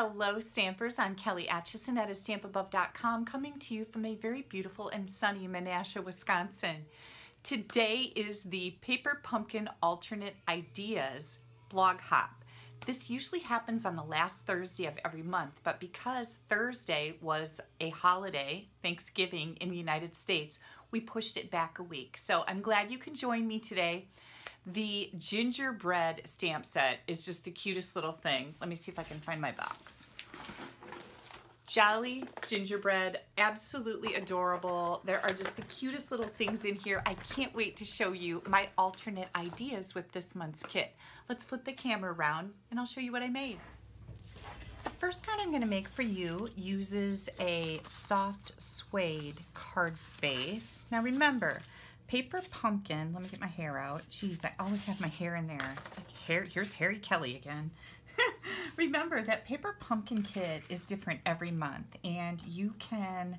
Hello Stampers, I'm Kelly Acheson at stampabove.com, coming to you from a very beautiful and sunny Menasha, Wisconsin. Today is the Paper Pumpkin Alternate Ideas Blog Hop. This usually happens on the last Thursday of every month, but because Thursday was a holiday, Thanksgiving in the United States, we pushed it back a week. So I'm glad you can join me today. The gingerbread stamp set is just the cutest little thing. Let me see if I can find my box. Jolly gingerbread, absolutely adorable. There are just the cutest little things in here. I can't wait to show you my alternate ideas with this month's kit. Let's flip the camera around and I'll show you what I made. The first card I'm going to make for you uses a soft suede card base. Now remember, Paper Pumpkin, let me get my hair out. Jeez, I always have my hair in there. It's like hair, here's Harry Kelly again. Remember that Paper Pumpkin kit is different every month, and you can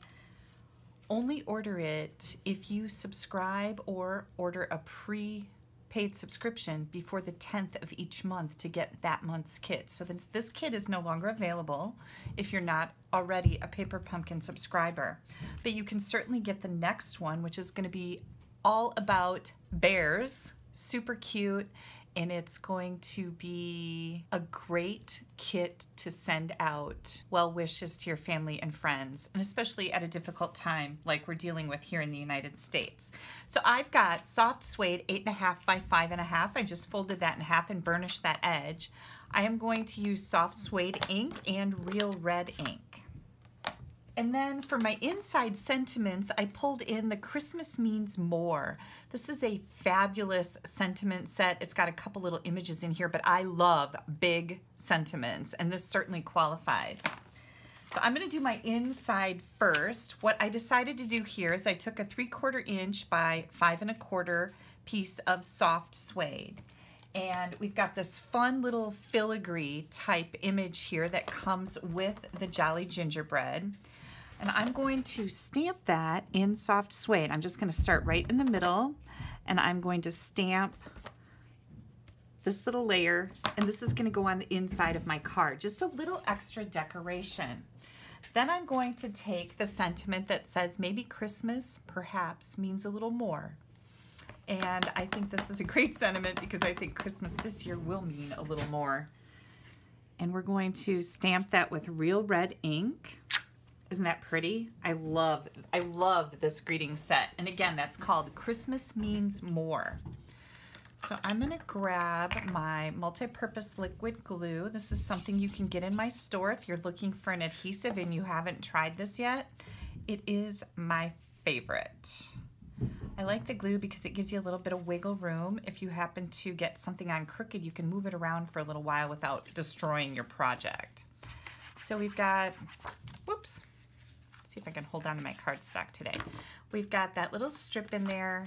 only order it if you subscribe or order a prepaid subscription before the 10th of each month to get that month's kit. So this kit is no longer available if you're not already a Paper Pumpkin subscriber. But you can certainly get the next one, which is going to be all about bears, super cute, and it's going to be a great kit to send out well wishes to your family and friends, and especially at a difficult time like we're dealing with here in the United States. So I've got soft suede 8.5 by 5.5. I just folded that in half and burnished that edge. I am going to use soft suede ink and real red ink. And then for my inside sentiments, I pulled in the Christmas Means More. This is a fabulous sentiment set. It's got a couple little images in here, but I love big sentiments, and this certainly qualifies. So I'm going to do my inside first. What I decided to do here is I took a 3/4 inch by 5 1/4 piece of soft suede. And we've got this fun little filigree type image here that comes with the Jolly Gingerbread. And I'm going to stamp that in soft suede. I'm just going to start right in the middle, and I'm going to stamp this little layer, and this is going to go on the inside of my card. Just a little extra decoration. Then I'm going to take the sentiment that says maybe Christmas perhaps means a little more. And I think this is a great sentiment because I think Christmas this year will mean a little more. And we're going to stamp that with real red ink. Isn't that pretty? I love this greeting set. And again, that's called Christmas Means More. So I'm gonna grab my multi-purpose liquid glue. This is something you can get in my store if you're looking for an adhesive and you haven't tried this yet. It is my favorite. I like the glue because it gives you a little bit of wiggle room. If you happen to get something on crooked, you can move it around for a little while without destroying your project. So we've got, whoops. See if I can hold on to my cardstock today. We've got that little strip in there.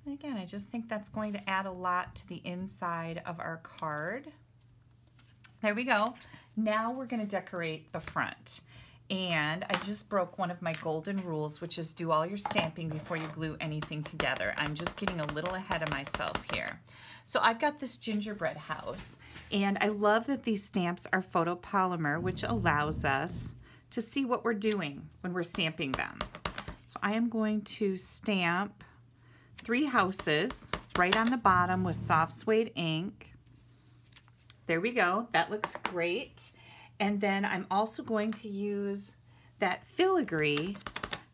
And again, I just think that's going to add a lot to the inside of our card. There we go. Now we're going to decorate the front. And I just broke one of my golden rules, which is do all your stamping before you glue anything together. I'm just getting a little ahead of myself here. So I've got this gingerbread house, and I love that these stamps are photopolymer, which allows us to see what we're doing when we're stamping them. So I am going to stamp 3 houses right on the bottom with soft suede ink. There we go, that looks great. And then I'm also going to use that filigree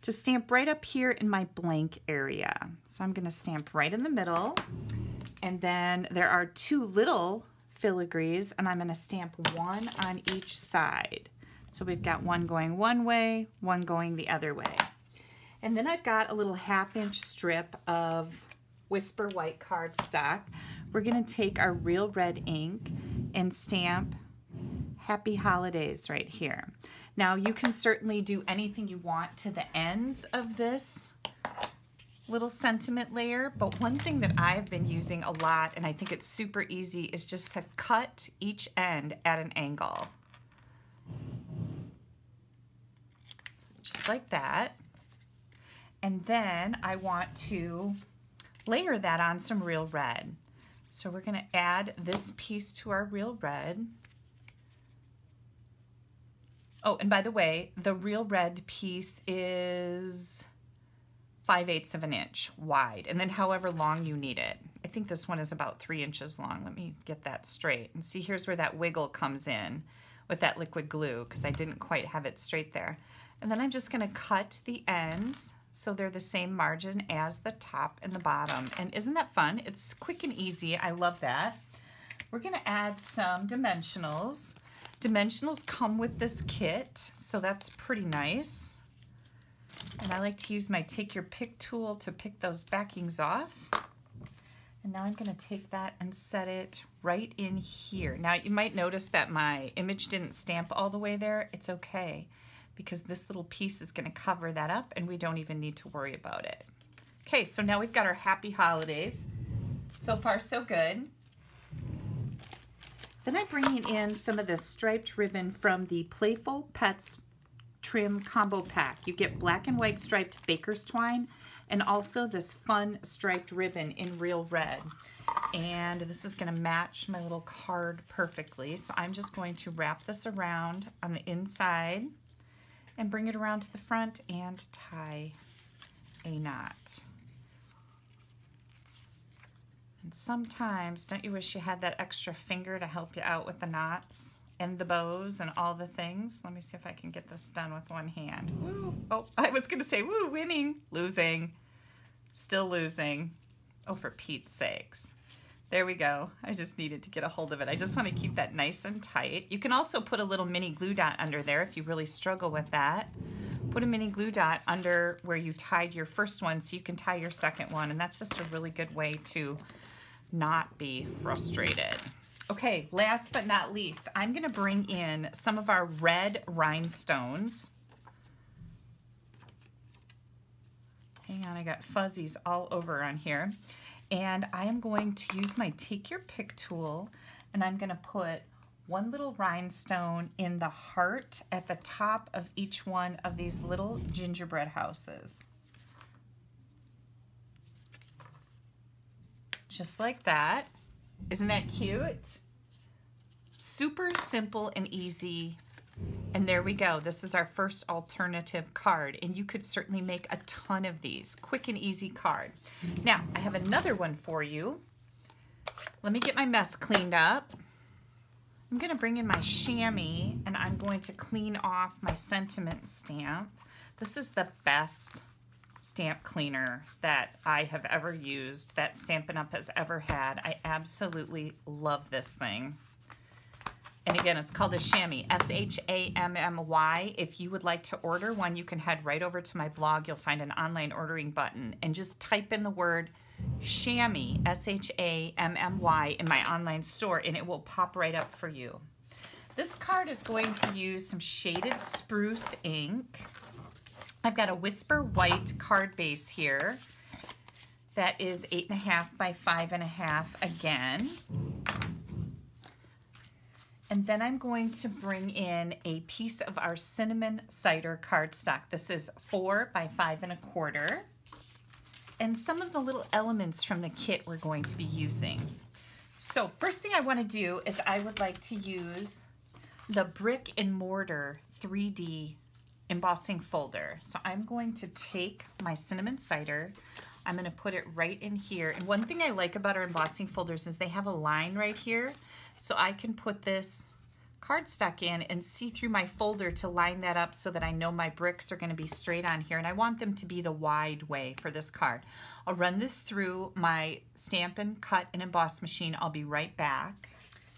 to stamp right up here in my blank area. So I'm gonna stamp right in the middle. And then there are 2 little filigrees, and I'm gonna stamp 1 on each side. So we've got one going one way, one going the other way. And then I've got a little 1/2 inch strip of Whisper White cardstock. We're gonna take our real red ink and stamp Happy Holidays right here. Now you can certainly do anything you want to the ends of this little sentiment layer, but one thing that I've been using a lot, and I think it's super easy, is just to cut each end at an angle. Just like that. And then I want to layer that on some real red. So we're going to add this piece to our real red. Oh, and by the way, the real red piece is 5/8 of an inch wide, and then however long you need it. I think this one is about 3 inches long. Let me get that straight. And see, here's where that wiggle comes in with that liquid glue, because I didn't quite have it straight there. And then I'm just gonna cut the ends so they're the same margin as the top and the bottom. And isn't that fun? It's quick and easy. I love that. We're gonna add some dimensionals. Dimensionals come with this kit, so that's pretty nice. And I like to use my take your pick tool to pick those backings off. And now I'm gonna take that and set it right in here. Now you might notice that my image didn't stamp all the way there. It's okay, because this little piece is gonna cover that up and we don't even need to worry about it. Okay, so now we've got our happy holidays. So far, so good. Then I'm bringing in some of this striped ribbon from the Playful Pets Trim Combo Pack. You get black and white striped baker's twine and also this fun striped ribbon in real red. And this is gonna match my little card perfectly. So I'm just going to wrap this around on the inside and bring it around to the front and tie a knot. And sometimes, don't you wish you had that extra finger to help you out with the knots and the bows and all the things? Let me see if I can get this done with one hand. Woo. Oh, I was gonna say, woo, winning, losing, still losing. Oh, for Pete's sakes. There we go. I just needed to get a hold of it. I just want to keep that nice and tight. You can also put a little mini glue dot under there if you really struggle with that. Put a mini glue dot under where you tied your first one so you can tie your second one, and that's just a really good way to not be frustrated. Okay, last but not least, I'm going to bring in some of our red rhinestones. Hang on, I got fuzzies all over on here. And I am going to use my take your pick tool, and I'm going to put one little rhinestone in the heart at the top of each one of these little gingerbread houses. Just like that. Isn't that cute? Super simple and easy. And there we go. This is our first alternative card, and you could certainly make a ton of these. Quick and easy card. Now, I have another one for you. Let me get my mess cleaned up. I'm going to bring in my chamois, and I'm going to clean off my sentiment stamp. This is the best stamp cleaner that I have ever used, that Stampin' Up! Has ever had. I absolutely love this thing. And again, it's called a chamois, S-H-A-M-M-Y. If you would like to order one, you can head right over to my blog. You'll find an online ordering button and just type in the word chamois, S-H-A-M-M-Y, in my online store, and it will pop right up for you. This card is going to use some shaded spruce ink. I've got a Whisper White card base here that is 8.5 by 5.5 again. And then I'm going to bring in a piece of our cinnamon cider cardstock. This is 4 by 5 1/4. And some of the little elements from the kit we're going to be using. So first thing I want to do is I would like to use the Brick and Mortar 3D embossing folder. So I'm going to take my cinnamon cider, I'm going to put it right in here. And one thing I like about our embossing folders is they have a line right here, so I can put this cardstock in and see through my folder to line that up so that I know my bricks are going to be straight on here, and I want them to be the wide way for this card. I'll run this through my Stampin' Cut and Emboss machine. I'll be right back.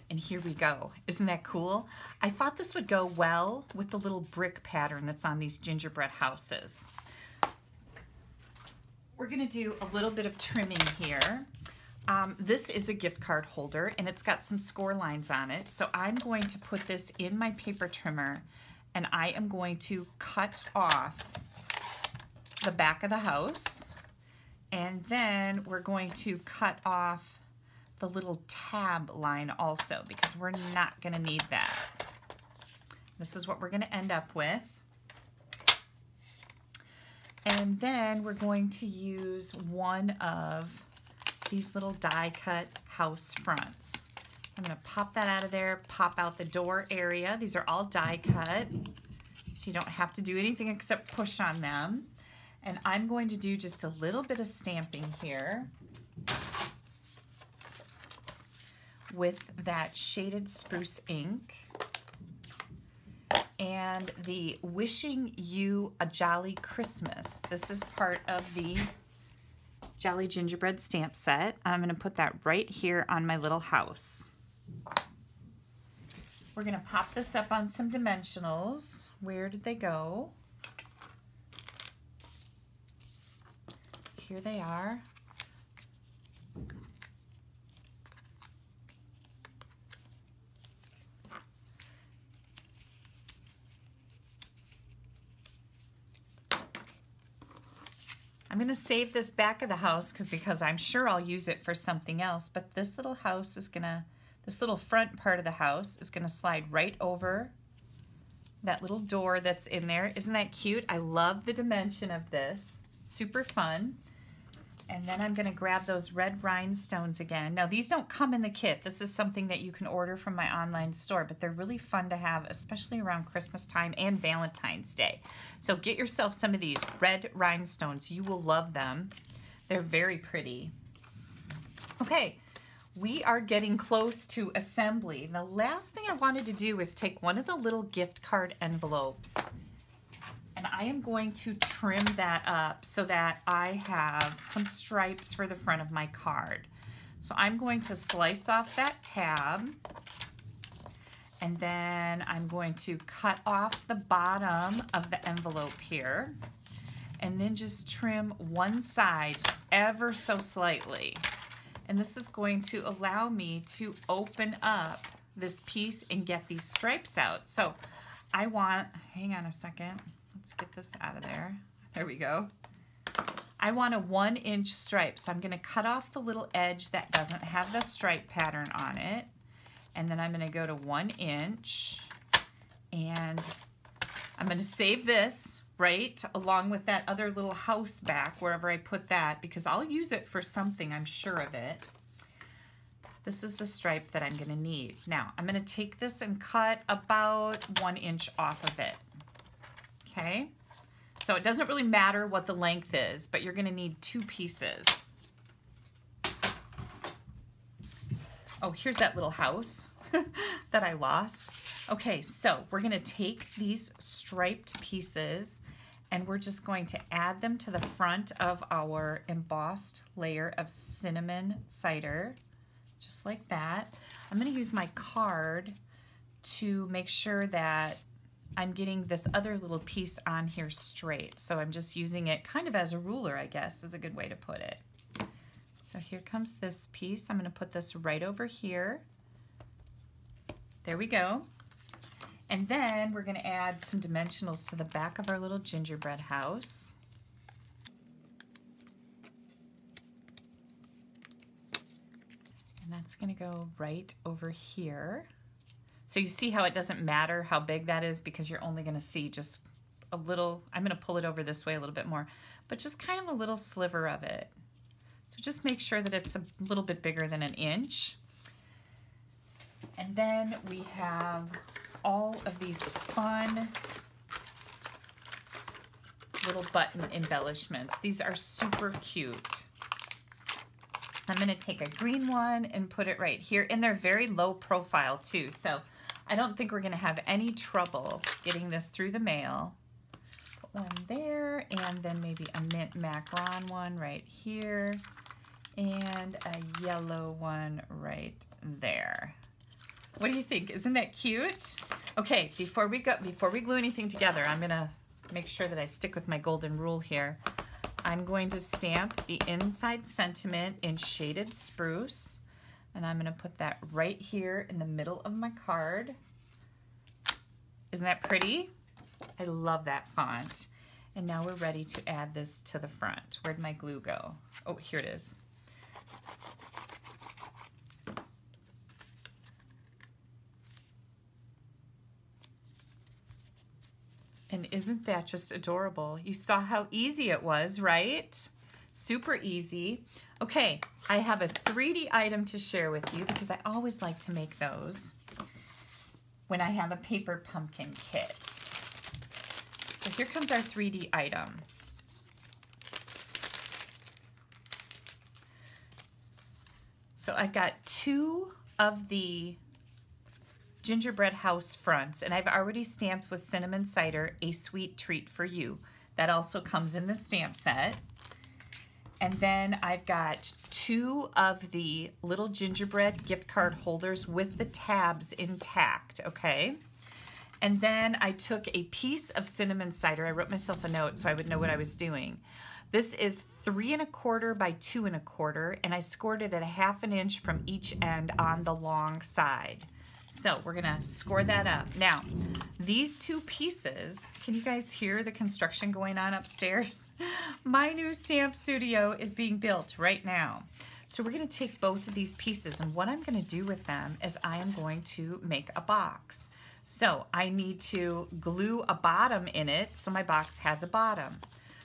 And here we go. Isn't that cool? I thought this would go well with the little brick pattern that's on these gingerbread houses. We're gonna do a little bit of trimming here. This is a gift card holder, and it's got some score lines on it. So I'm going to put this in my paper trimmer, and I am going to cut off the back of the house. And then we're going to cut off the little tab line also, because we're not going to need that. This is what we're going to end up with. And then we're going to use one of these little die cut house fronts. I'm going to pop that out of there, pop out the door area. These are all die cut. So you don't have to do anything except push on them. And I'm going to do just a little bit of stamping here with that shaded spruce ink and the Wishing You a Jolly Christmas. This is part of the Jolly Gingerbread stamp set. I'm going to put that right here on my little house. We're going to pop this up on some dimensionals. Where did they go? Here they are. I'm going to save this back of the house because I'm sure I'll use it for something else, but this little house is going to, this little front part of the house is going to slide right over that little door that's in there. Isn't that cute? I love the dimension of this. Super fun. And then I'm going to grab those red rhinestones again. Now these don't come in the kit. This is something that you can order from my online store, but they're really fun to have, especially around Christmas time and Valentine's Day. So get yourself some of these red rhinestones. You will love them. They're very pretty. Okay, we are getting close to assembly. The last thing I wanted to do is take one of the little gift card envelopes, and I am going to trim that up so that I have some stripes for the front of my card. So I'm going to slice off that tab, and then I'm going to cut off the bottom of the envelope here, and then just trim one side ever so slightly. And this is going to allow me to open up this piece and get these stripes out. So I want, hang on a second. Let's get this out of there. There we go. I want a 1-inch stripe, so I'm going to cut off the little edge that doesn't have the stripe pattern on it, and then I'm going to go to 1 inch, and I'm going to save this right along with that other little house back wherever I put that, because I'll use it for something, I'm sure of it. This is the stripe that I'm going to need. Now I'm going to take this and cut about 1 inch off of it. Okay, so it doesn't really matter what the length is, but you're going to need 2 pieces. Oh, here's that little house that I lost. Okay, so we're going to take these striped pieces and we're just going to add them to the front of our embossed layer of cinnamon cider, just like that. I'm going to use my card to make sure that I'm getting this other little piece on here straight. So I'm just using it kind of as a ruler, I guess, is a good way to put it. So here comes this piece. I'm going to put this right over here. There we go. And then we're going to add some dimensionals to the back of our little gingerbread house. And that's going to go right over here. So you see how it doesn't matter how big that is because you're only going to see just a little. I'm going to pull it over this way a little bit more, but just kind of a little sliver of it. So just make sure that it's a little bit bigger than 1 inch. And then we have all of these fun little button embellishments. These are super cute. I'm going to take a green one and put it right here, and they're very low profile too, so I don't think we're going to have any trouble getting this through the mail. Put one there, and then maybe a mint macaron one right here, and a yellow one right there. What do you think? Isn't that cute? Okay, before we glue anything together, I'm going to make sure that I stick with my golden rule here. I'm going to stamp the inside sentiment in shaded spruce, and I'm going to put that right here in the middle of my card. Isn't that pretty? I love that font. And now we're ready to add this to the front. Where'd my glue go? Oh, here it is. And isn't that just adorable? You saw how easy it was, right? Super easy. Okay, I have a 3D item to share with you because I always like to make those when I have a paper pumpkin kit. So here comes our 3D item. So I've got 2 of the gingerbread house fronts, and I've already stamped with cinnamon cider, a sweet treat for you. That also comes in the stamp set. And then I've got 2 of the little gingerbread gift card holders with the tabs intact, okay? And then I took a piece of cinnamon cider. I wrote myself a note so I would know what I was doing. This is 3 1/4 by 2 1/4, and I scored it at 1/2 inch from each end on the long side. So we're gonna score that up. Now, these 2 pieces, can you guys hear the construction going on upstairs? My new stamp studio is being built right now. So we're gonna take both of these pieces, and what I'm gonna do with them is I am going to make a box. So I need to glue a bottom in it so my box has a bottom.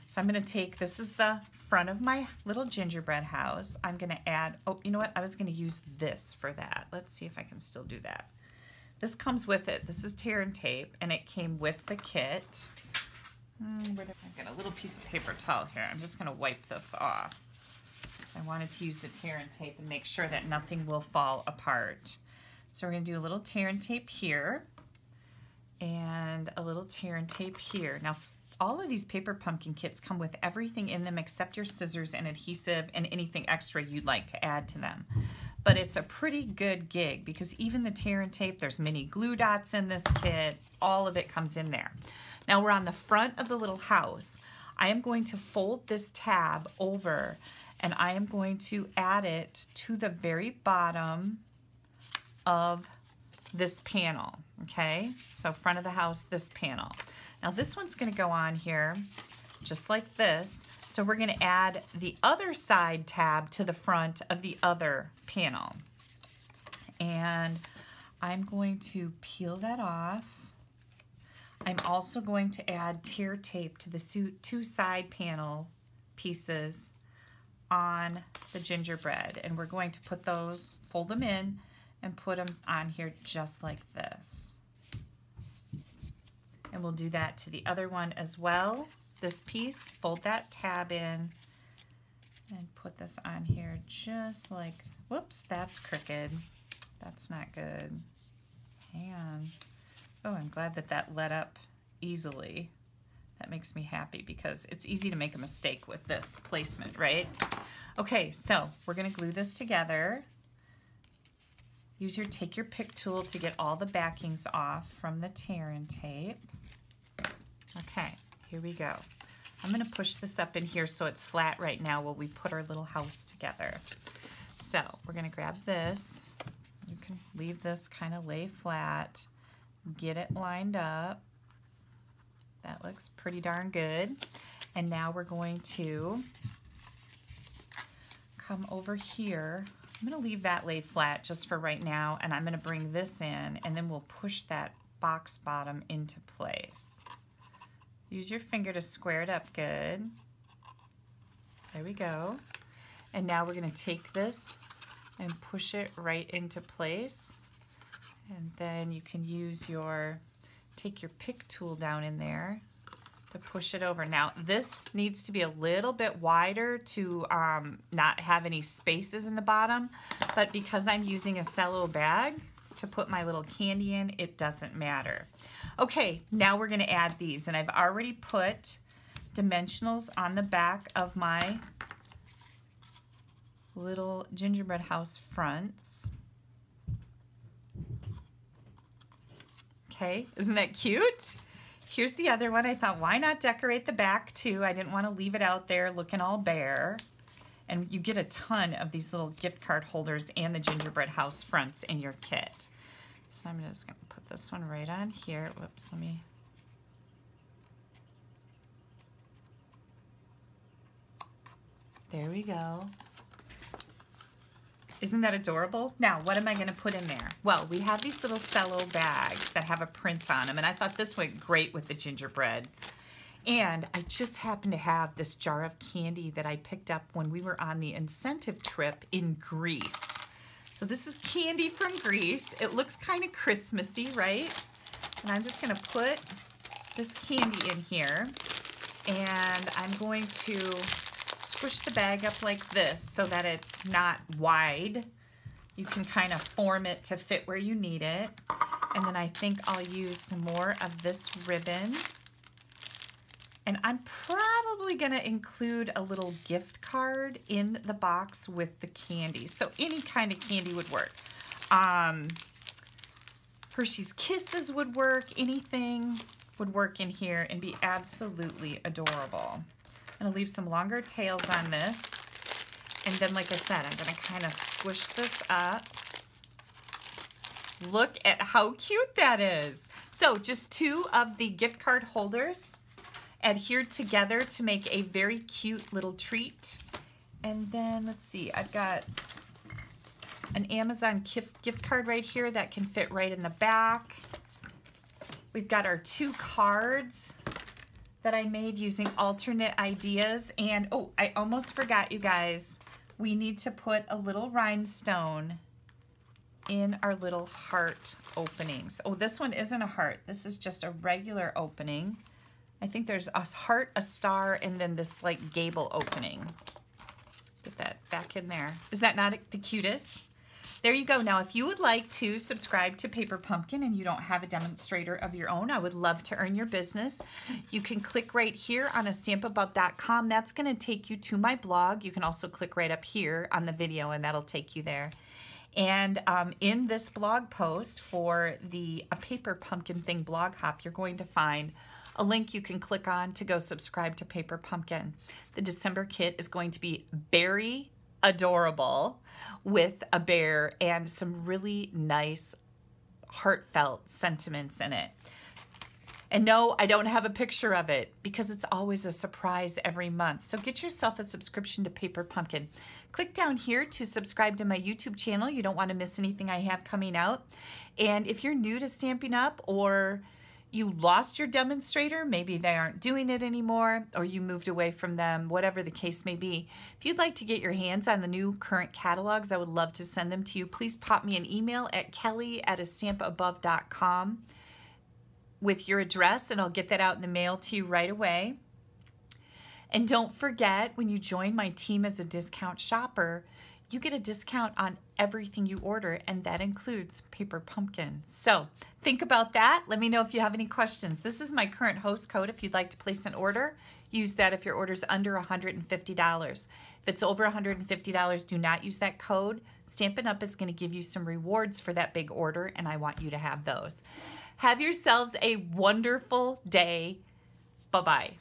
So I'm gonna take, this is the front of my little gingerbread house. I'm gonna add, oh, you know what? I was gonna use this for that. Let's see if I can still do that. This comes with it. This is tear and tape, and it came with the kit. I've got a little piece of paper towel here. I'm just gonna wipe this off. So I wanted to use the tear and tape and make sure that nothing will fall apart. So we're gonna do a little tear and tape here, and a little tear and tape here. Now, all of these paper pumpkin kits come with everything in them except your scissors and adhesive and anything extra you'd like to add to them. But it's a pretty good gig because even the tear and tape, there's mini glue dots in this kit. All of it comes in there. Now we're on the front of the little house. I am going to fold this tab over, and I am going to add it to the very bottom of this panel, okay? So front of the house, this panel. Now this one's gonna go on here just like this. So we're gonna add the other side tab to the front of the other panel. And I'm going to peel that off. I'm also going to add tear tape to the 2 side panel pieces on the gingerbread. And we're going to put those, fold them in, and put them on here just like this. And we'll do that to the other one as well. This piece, fold that tab in, and put this on here just like, whoops, that's crooked. That's not good. Hang on. Oh, I'm glad that that let up easily. That makes me happy because it's easy to make a mistake with this placement, right? Okay, so we're gonna glue this together. Take your pick tool to get all the backings off from the tear and tape. Okay, here we go. I'm gonna push this up in here so it's flat right now while we put our little house together. So we're gonna grab this. You can leave this kind of lay flat, get it lined up. That looks pretty darn good. And now we're going to come over here. I'm gonna leave that laid flat just for right now, and I'm gonna bring this in, and then we'll push that box bottom into place. Use your finger to square it up good. There we go. And now we're gonna take this and push it right into place. And then you can use take your pick tool down in there to push it over. Now this needs to be a little bit wider to not have any spaces in the bottom, but because I'm using a cello bag to put my little candy in, it doesn't matter. Okay, now we're gonna add these, and I've already put dimensionals on the back of my little gingerbread house fronts. Okay, isn't that cute? Here's the other one. I thought, why not decorate the back too? I didn't want to leave it out there looking all bare. And you get a ton of these little gift card holders and the gingerbread house fronts in your kit. So I'm just going to put this one right on here. Whoops, there we go. Isn't that adorable? Now, what am I gonna put in there? Well, we have these little cello bags that have a print on them, and I thought this went great with the gingerbread. And I just happen to have this jar of candy that I picked up when we were on the incentive trip in Greece. So this is candy from Greece. It looks kind of Christmassy, right? And I'm just gonna put this candy in here, and I'm going to squish the bag up like this so that it's not wide. You can kind of form it to fit where you need it. And then I think I'll use some more of this ribbon. And I'm probably going to include a little gift card in the box with the candy. So any kind of candy would work. Hershey's Kisses would work. Anything would work in here and be absolutely adorable. I'm going to leave some longer tails on this. And then, like I said, I'm going to kind of squish this up. Look at how cute that is. So just 2 of the gift card holders adhered together to make a very cute little treat. And then let's see, I've got an Amazon gift card right here that can fit right in the back. We've got our 2 cards that I made using alternate ideas. And oh, I almost forgot, you guys, we need to put a little rhinestone in our little heart openings. Oh, this one isn't a heart. This is just a regular opening. I think there's a heart, a star, and then this like gable opening. Get that back in there. Is that not the cutest? There you go. Now, if you would like to subscribe to Paper Pumpkin and you don't have a demonstrator of your own, I would love to earn your business. You can click right here on stampabove.com. That's going to take you to my blog. You can also click right up here on the video and that'll take you there. And in this blog post for the A Paper Pumpkin Thing blog hop, you're going to find a link you can click on to go subscribe to Paper Pumpkin. The December kit is going to be very adorable with a bear and some really nice heartfelt sentiments in it. And no, I don't have a picture of it because it's always a surprise every month. So get yourself a subscription to Paper Pumpkin. Click down here to subscribe to my YouTube channel. You don't want to miss anything I have coming out. And if you're new to Stampin' Up or you lost your demonstrator, maybe they aren't doing it anymore, or you moved away from them, whatever the case may be. If you'd like to get your hands on the new current catalogs, I would love to send them to you. Please pop me an email at kelly@stampabove.com with your address, and I'll get that out in the mail to you right away. And don't forget, when you join my team as a discount shopper, you get a discount on everything you order, and that includes Paper Pumpkin. So think about that. Let me know if you have any questions. This is my current host code. If you'd like to place an order, use that if your order's under $150. If it's over $150, do not use that code. Stampin' Up is going to give you some rewards for that big order, and I want you to have those. Have yourselves a wonderful day. Bye-bye.